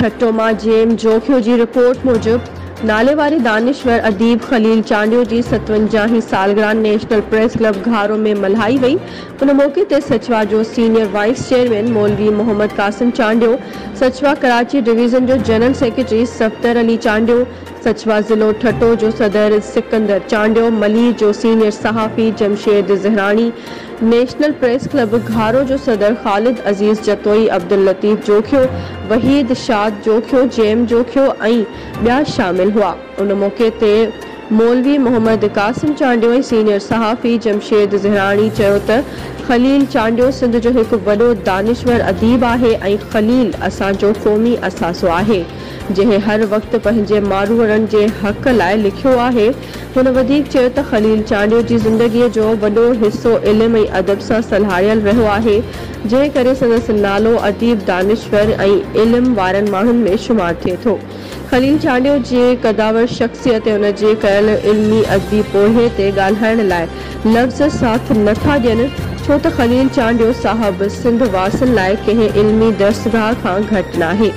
ठट्टो मां जेम जोखियो जी रिपोर्ट मूजिब नाले वारे दानिश्वर अदीब खलील चांडियो जी 57 सालगिरह नेशनल प्रेस क्लब घारो में मल्हाई वई। उन मौके ते सचवा जो सीनियर वाइस चेयरमैन मौलवी मोहम्मद कासिम चांडियो, सचवा कराची डिवीज़न जो जनरल सेक्रेटरी सफ्तर अली चांडियो, सचवा ज़िलो ठट्टो जो सदर सिकंदर चांडियो, मली जो सीनियर सहाफ़ी Jamshed Zahrani, national press club Gharo जो सदर खालिद अजीज़ जतोई, अब्दुल लतीफ़ जोखियो, वहीद शाद जोखियो, जेम जोखियो ऐं ॿिया शामिल हुआ। उन मौके ते मौलवी मोहम्मद कासिम चांडियो, सीनियर सहाफ़ी जमशेद ज़हरानी चयो त खलील चांडियो सिंध जो एक वॾो दानिश्वर अदीब आहे ऐं खलील असांजो क़ौमी असासो आहे, जंहिं हर वक़्तु पंहिंजे मारूअरनि जे हक़ लाइ लिखियो आहे। हुन वधीक चयो त खलील चांडियो जी ज़िंदगीअ जो वॾो हिस्सो इल्म ऐं अदब सां सलहारियल रहियो आहे, जंहिं करे संदसि नालो अदीब दानिश्वर ऐं इल्म वारनि माण्हुनि में शुमार थिए थो। खलील चांडियो जे कदावर शख्सियत ऐं उन जे कयल इल्मी अदबी पोहे ते ॻाल्हाइण लाइ लफ़्ज़ साथ नथा ॾियनि, छो त खलील चांडियो साहब सिंध वासियुनि लाइ कंहिं इल्मी दर्सगाह खां घटि नाहे।